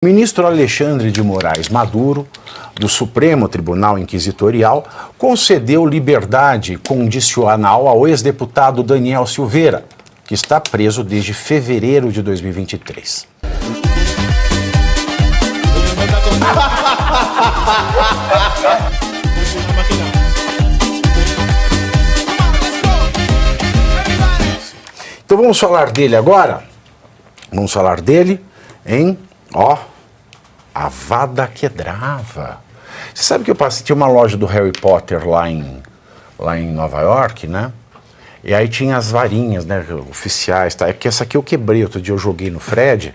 O ministro Alexandre de Moraes Maduro, do Supremo Tribunal Inquisitorial, concedeu liberdade condicional ao ex-deputado Daniel Silveira, que está preso desde fevereiro de 2023. Então vamos falar dele agora? Vamos falar dele em... Avada Kedavra. Você sabe que eu passei, tinha uma loja do Harry Potter lá em Nova York, né? E aí tinha as varinhas, né, oficiais, tá? É que essa aqui eu quebrei, outro dia eu joguei no Fred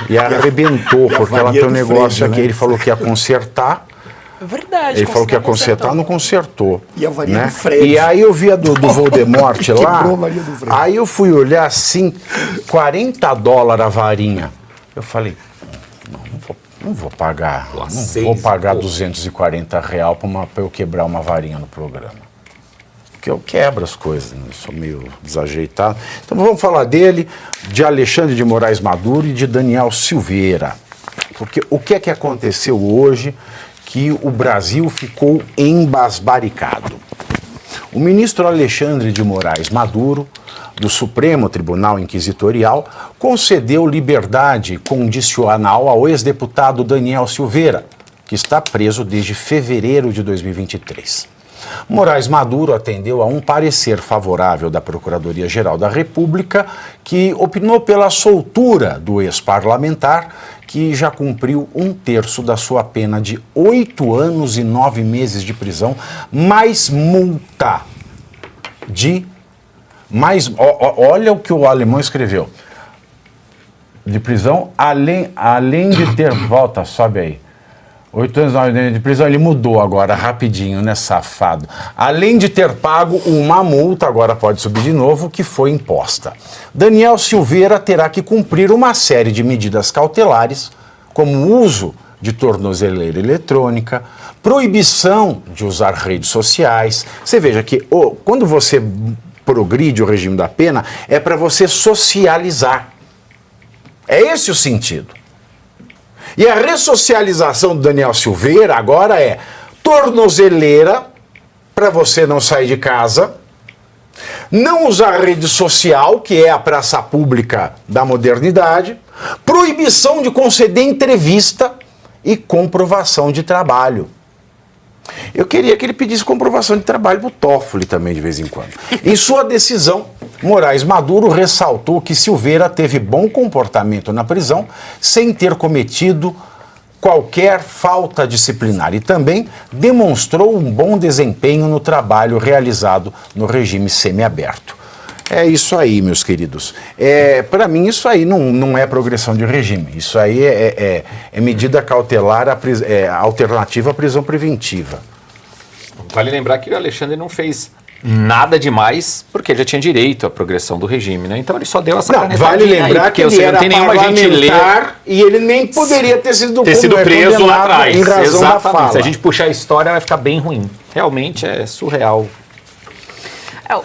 e arrebentou, porque ela tem um negócio Fred, aqui, né? Ele falou que ia consertar. Verdade. Ele falou que ia consertar, não consertou. E a varinha, né? do Fred. E aí eu vi a do Voldemort lá, Quebrou a varinha do Fred. Aí eu fui olhar assim, $40 a varinha. Eu falei, não vou pagar R$240 para eu quebrar uma varinha no programa. Porque eu quebro as coisas, né? Eu sou meio desajeitado. Então vamos falar dele, de Alexandre de Moraes Maduro e de Daniel Silveira. Porque o que é que aconteceu hoje que o Brasil ficou embasbaricado? O ministro Alexandre de Moraes Maduro, do Supremo Tribunal Inquisitorial, concedeu liberdade condicional ao ex-deputado Daniel Silveira, que está preso desde fevereiro de 2023. Moraes Maduro atendeu a um parecer favorável da Procuradoria-Geral da República, que opinou pela soltura do ex-parlamentar, que já cumpriu 1/3 da sua pena de 8 anos e 9 meses de prisão, mais multa de... olha o que o alemão escreveu. De prisão, além de ter... Volta, sobe aí. 8 anos e 9 meses de prisão, ele mudou agora, rapidinho, né, safado. Além de ter pago uma multa, agora pode subir de novo, que foi imposta. Daniel Silveira terá que cumprir uma série de medidas cautelares, como o uso de tornozeleira eletrônica, proibição de usar redes sociais. Você veja que quando você progride o regime da pena, é para você socializar. É esse o sentido. E a ressocialização do Daniel Silveira agora é tornozeleira para você não sair de casa, não usar rede social, que é a praça pública da modernidade, proibição de conceder entrevista e comprovação de trabalho. Eu queria que ele pedisse comprovação de trabalho para o Toffoli também de vez em quando. Em sua decisão, Moraes Maduro ressaltou que Silveira teve bom comportamento na prisão sem ter cometido qualquer falta disciplinar e também demonstrou um bom desempenho no trabalho realizado no regime semiaberto. É isso aí, meus queridos. Para mim, isso aí não é progressão de regime. Isso aí é medida cautelar, alternativa à prisão preventiva. Vale lembrar que o Alexandre não fez nada demais, porque ele já tinha direito à progressão do regime, né? Então ele só deu essa canetadinha. Vale lembrar que ele era parlamentar e ele nem poderia ter sido preso lá atrás. Em razão da fala. Se a gente puxar a história, vai ficar bem ruim. Realmente é surreal.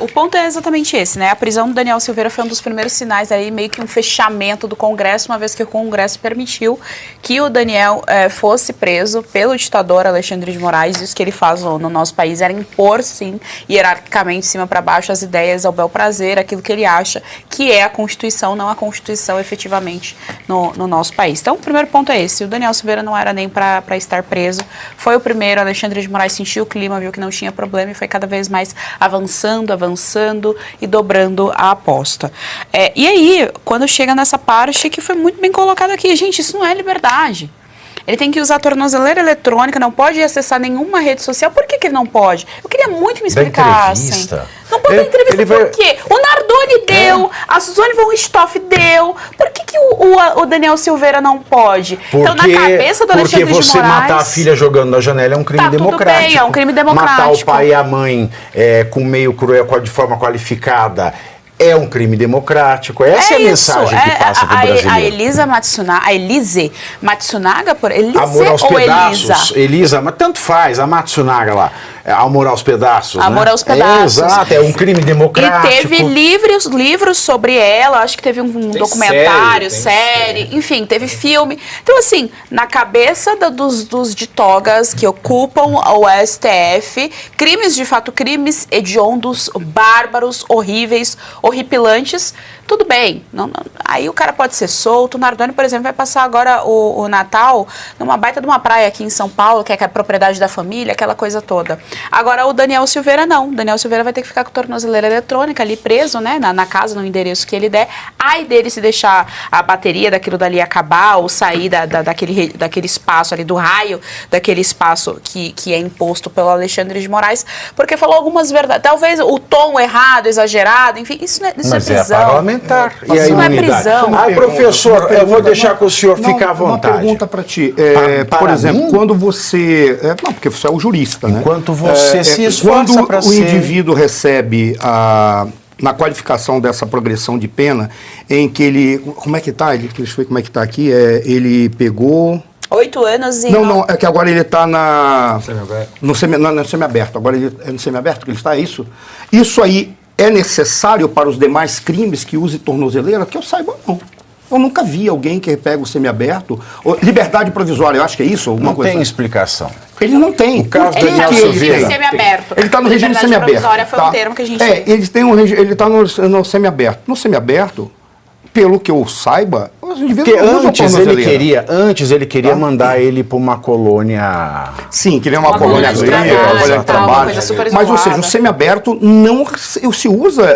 O ponto é exatamente esse, né? A prisão do Daniel Silveira foi um dos primeiros sinais aí, meio que um fechamento do Congresso, uma vez que o Congresso permitiu que o Daniel fosse preso pelo ditador Alexandre de Moraes. Isso que ele faz no nosso país era impor, sim, hierarquicamente, de cima para baixo, as ideias ao bel prazer, aquilo que ele acha que é a Constituição, não a Constituição efetivamente no nosso país. Então, o primeiro ponto é esse. O Daniel Silveira não era nem para estar preso. Foi o primeiro. Alexandre de Moraes sentiu o clima, viu que não tinha problema e foi cada vez mais avançando e dobrando a aposta. E aí, quando chega nessa parte, que foi muito bem colocado aqui, gente, isso não é liberdade. Ele tem que usar a tornozeleira eletrônica, não pode acessar nenhuma rede social. Por que ele não pode? Eu queria muito que me explicassem. Não pode dar entrevista por quê? O Nardoni deu, a Suzane von Richthofen deu. Por que o Daniel Silveira não pode? Então, na cabeça do Alexandre de Moraes... Porque você matar a filha jogando da janela é um crime democrático. Tudo bem, é um crime democrático. Matar o pai e a mãe com meio cruel, de forma qualificada... É um crime democrático. Essa é a mensagem que passa para o brasileiro. A Elise Matsunaga, Amor aos pedaços, Elisa, mas tanto faz, a Matsunaga lá. Amor aos Pedaços, Amor né? aos Pedaços. Exato, é um crime democrático. E teve livros sobre ela, acho que teve um documentário, série, enfim, teve filme. Então, assim, na cabeça dos de togas que ocupam o STF, crimes, de fato, crimes hediondos, bárbaros, horríveis, horripilantes, tudo bem. Aí o cara pode ser solto. O Nardoni, por exemplo, vai passar agora o Natal numa baita de uma praia aqui em São Paulo, que é a propriedade da família, aquela coisa toda. Agora, o Daniel Silveira não. O Daniel Silveira vai ter que ficar com tornozeleira eletrônica ali preso, né, na casa, no endereço que ele der. Ai dele se deixar a bateria daquilo dali acabar ou sair daquele espaço ali, do raio, daquele espaço que é imposto pelo Alexandre de Moraes, porque falou algumas verdades. Talvez o tom errado, exagerado, enfim, isso é prisão. Parlamentar. E isso não é prisão. Professor, eu vou deixar que o senhor fique à vontade. Uma pergunta para ti. Por exemplo, quando você... não, porque você é o jurista, né? Enquanto você se esforça para ser... Quando o indivíduo recebe na qualificação dessa progressão de pena, em que ele... Como é que tá? Deixa eu ver como é que tá aqui. Ele pegou... 8 anos e... Não, é que agora ele está no semiaberto. Agora ele é no semiaberto que ele está, é isso? Isso aí é necessário para os demais crimes que use tornozeleira? Que eu saiba, não. Eu nunca vi alguém que pega o semiaberto. Liberdade provisória, eu acho que é isso? Não tem explicação. Ele não tem. O caso ele está no regime Silveira. semiaberto. Ele está no regime semiaberto. Provisória foi um termo que a gente... ele está no semiaberto. No semiaberto, pelo que eu saiba, os indivíduos porque não usam antes ele queria mandar ele para uma colônia... Sim, queria uma colônia grande, uma colônia de trabalho. Mas, ou seja, o semiaberto não se usa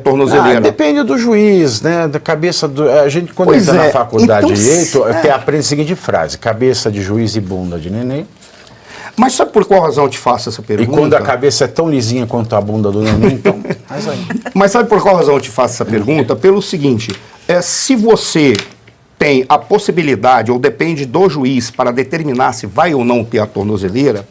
tornozeleira. Depende do juiz, né? Da cabeça do... A gente, quando entra na faculdade de Direito, aprende a seguinte frase: cabeça de juiz e bunda de neném. Mas sabe por qual razão eu te faço essa pergunta? E quando a cabeça é tão lisinha quanto a bunda do neném, então... Mas sabe por qual razão eu te faço essa pergunta? Pelo seguinte, se você tem a possibilidade, ou depende do juiz para determinar se vai ou não ter a tornozeleira,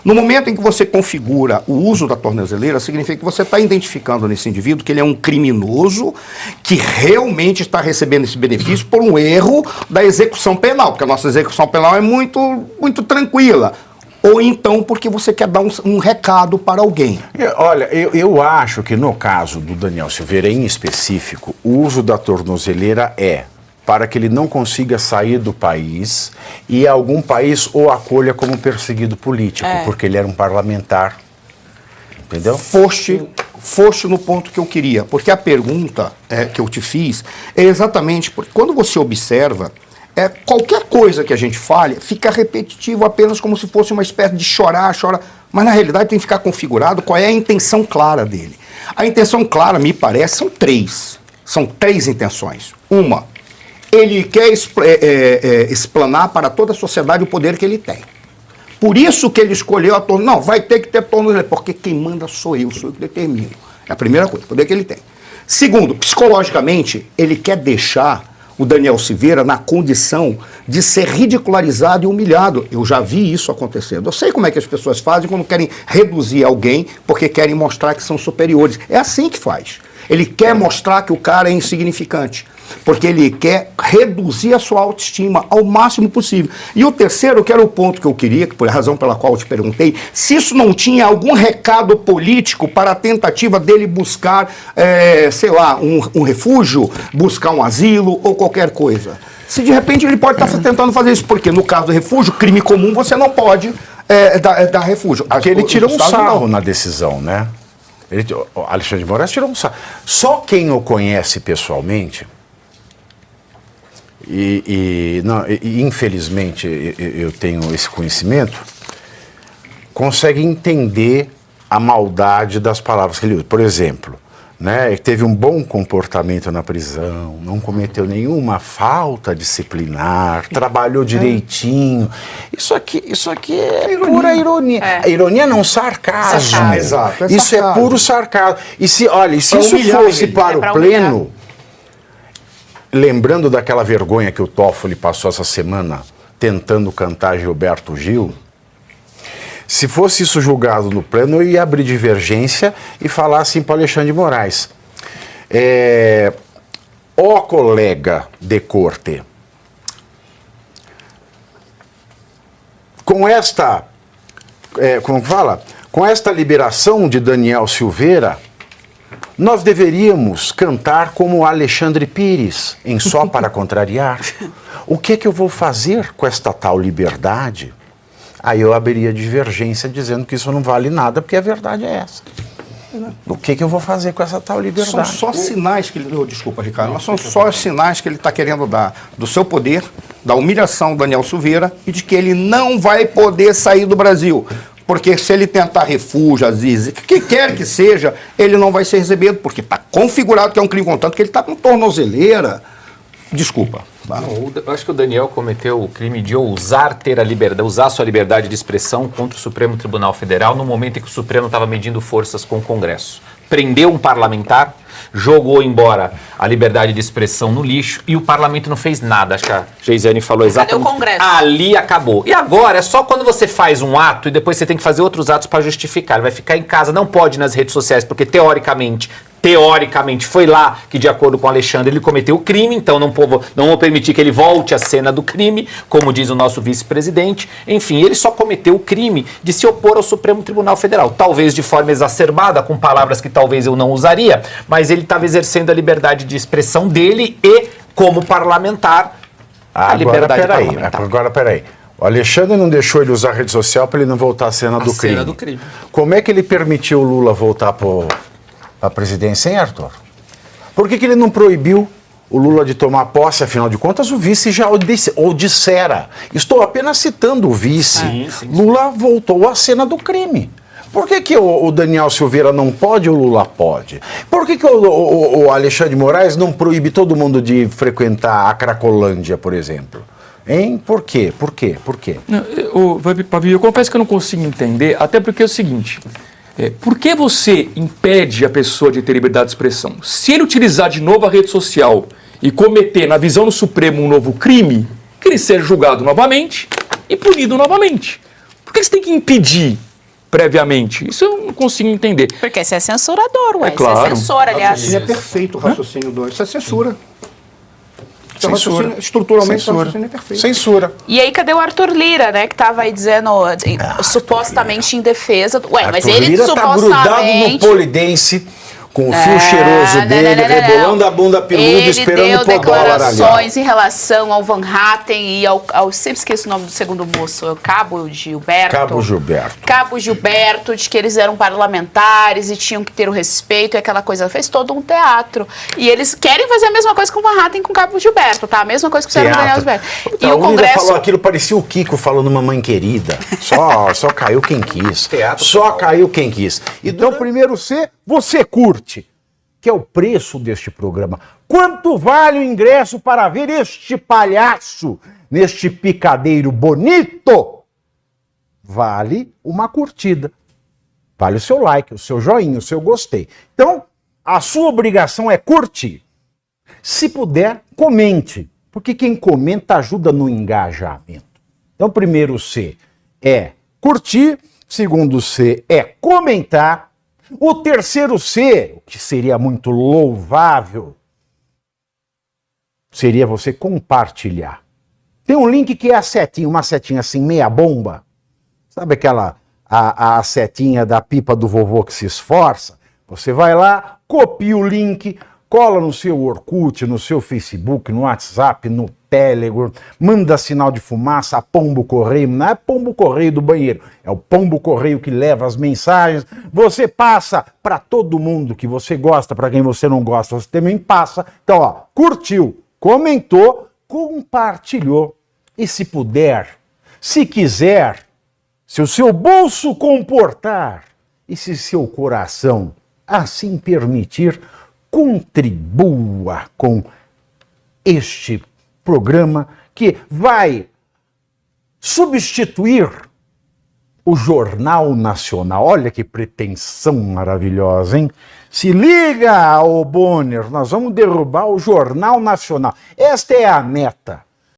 no momento em que você configura o uso da tornozeleira, significa que você está identificando nesse indivíduo que ele é um criminoso que realmente está recebendo esse benefício por um erro da execução penal, porque a nossa execução penal é muito, muito tranquila. Ou então porque você quer dar um recado para alguém. Olha, eu acho que no caso do Daniel Silveira, em específico, o uso da tornozeleira para que ele não consiga sair do país e algum país o acolha como perseguido político, porque ele era um parlamentar. Entendeu? Foste no ponto que eu queria, porque a pergunta que eu te fiz é exatamente porque quando você observa, qualquer coisa que a gente fale fica repetitivo apenas como se fosse uma espécie de chorar, mas na realidade tem que ficar configurado qual é a intenção clara dele. A intenção clara, me parece, são três intenções. Uma, ele quer explanar para toda a sociedade o poder que ele tem. Por isso que ele escolheu a tornozeleira. Não, vai ter que ter tornozeleira, porque quem manda sou eu que determino. É a primeira coisa, o poder que ele tem. Segundo, psicologicamente, ele quer deixar o Daniel Silveira na condição de ser ridicularizado e humilhado. Eu já vi isso acontecendo. Eu sei como é que as pessoas fazem quando querem reduzir alguém porque querem mostrar que são superiores. É assim que faz. Ele quer mostrar que o cara é insignificante, porque ele quer reduzir a sua autoestima ao máximo possível. E o terceiro, que era o ponto que eu queria, que por a razão pela qual eu te perguntei, se isso não tinha algum recado político para a tentativa dele buscar, sei lá, um refúgio, buscar um asilo ou qualquer coisa. Se de repente ele pode estar tentando fazer isso, porque no caso do refúgio, crime comum, você não pode dar refúgio. Porque ele tirou um sarro na decisão, né? Alexandre de Moraes tirou um sarro. Só quem o conhece pessoalmente... E infelizmente eu tenho esse conhecimento, consegue entender a maldade das palavras que ele usa. Por exemplo, né, teve um bom comportamento na prisão, não cometeu nenhuma falta disciplinar, trabalhou direitinho. Isso aqui é pura ironia. Ironia não, sarcasmo. Exato, isso é puro sarcasmo. E se isso fosse para o pleno... Lembrando daquela vergonha que o Toffoli passou essa semana tentando cantar Gilberto Gil, se fosse isso julgado no pleno, eu ia abrir divergência e falar assim para Alexandre de Moraes. Ó colega de corte, com esta, como fala? com esta liberação de Daniel Silveira, nós deveríamos cantar como Alexandre Pires, em Só para Contrariar. O que é que eu vou fazer com esta tal liberdade? Aí eu abriria divergência dizendo que isso não vale nada, porque a verdade é essa. O que eu vou fazer com essa tal liberdade? São só sinais que ele... Desculpa, Ricardo, mas são só sinais que ele está querendo dar do seu poder, da humilhação do Daniel Silveira e de que ele não vai poder sair do Brasil. Porque se ele tentar refúgio, asilo, o que quer que seja, ele não vai ser recebido, porque está configurado que é um crime, contanto que ele está com tornozeleira. Desculpa. Tá? Eu acho que o Daniel cometeu o crime de ousar ter a liberdade, usar sua liberdade de expressão contra o Supremo Tribunal Federal no momento em que o Supremo estava medindo forças com o Congresso. Prendeu um parlamentar, jogou embora a liberdade de expressão no lixo e o parlamento não fez nada. Acho que a Geisiane falou exatamente. Cadê o Congresso? Ali acabou. E agora é só quando você faz um ato e depois você tem que fazer outros atos para justificar. Ele vai ficar em casa, não pode ir nas redes sociais, porque teoricamente foi lá que, de acordo com o Alexandre, ele cometeu o crime, então não vou permitir que ele volte à cena do crime, como diz o nosso vice-presidente. Enfim, ele só cometeu o crime de se opor ao Supremo Tribunal Federal, talvez de forma exacerbada, com palavras que talvez eu não usaria, mas ele estava exercendo a liberdade de expressão dele e, como parlamentar, a liberdade parlamentar. Agora, peraí. O Alexandre não deixou ele usar a rede social para ele não voltar à cena do crime. Como é que ele permitiu o Lula voltar para a presidência, hein, Arthur? Por que ele não proibiu o Lula de tomar posse? Afinal de contas, o vice já o dissera. Estou apenas citando o vice. Sim. Lula voltou à cena do crime. Por que o Daniel Silveira não pode e o Lula pode? Por que o Alexandre de Moraes não proíbe todo mundo de frequentar a Cracolândia, por exemplo? Hein? Por quê? Pavio, eu confesso que eu não consigo entender, até porque é o seguinte... por que você impede a pessoa de ter liberdade de expressão? Se ele utilizar de novo a rede social e cometer, na visão do Supremo, um novo crime, que ele seja julgado novamente e punido novamente. Por que você tem que impedir previamente? Isso eu não consigo entender. Porque você é censurador, ué. É claro. Você é censura, aliás. Isso é perfeito o raciocínio do... Isso é censura. Censura. Estruturalmente, o raciocínio é perfeito. Censura. E aí, cadê o Arthur Lira, né? Que tava aí dizendo, supostamente em defesa. Ué, mas ele Lira supostamente... tá grudado no polidense, com o fio cheiroso dele, rebolando a bunda peluda, esperando pro dólar ali. Declarações em relação ao Van Hatten e ao sempre esqueço o nome do segundo moço, Cabo Gilberto, de que eles eram parlamentares e tinham que ter o respeito e aquela coisa. Fez todo um teatro. E eles querem fazer a mesma coisa com o Van Hatten e com o Cabo Gilberto, tá? A mesma coisa que fizeram com o Daniel Silveira. E o Congresso... falou aquilo, parecia o Kiko falando mamãe querida. Só caiu quem quis. Caiu quem quis. Então, primeiro você curte, que é o preço deste programa. Quanto vale o ingresso para ver este palhaço neste picadeiro bonito? Vale uma curtida. Vale o seu like, o seu joinha, o seu gostei. Então, a sua obrigação é curtir. Se puder, comente, porque quem comenta ajuda no engajamento. Então, primeiro C é curtir, segundo C é comentar, o terceiro C, o que seria muito louvável, seria você compartilhar. Tem um link que é a setinha, uma setinha assim, meia bomba. Sabe aquela, a setinha da pipa do vovô que se esforça? Você vai lá, copia o link, cola no seu Orkut, no seu Facebook, no WhatsApp, no Telegram, manda sinal de fumaça, pombo correio, não é pombo correio do banheiro, é o pombo correio que leva as mensagens, você passa para todo mundo que você gosta, para quem você não gosta, você também passa. Então, ó, curtiu, comentou, compartilhou, e se puder, se quiser, se o seu bolso comportar, e se seu coração assim permitir, contribua com este programa que vai substituir o Jornal Nacional. Olha que pretensão maravilhosa, hein? Se liga, ô Bonner, nós vamos derrubar o Jornal Nacional. Esta é a meta.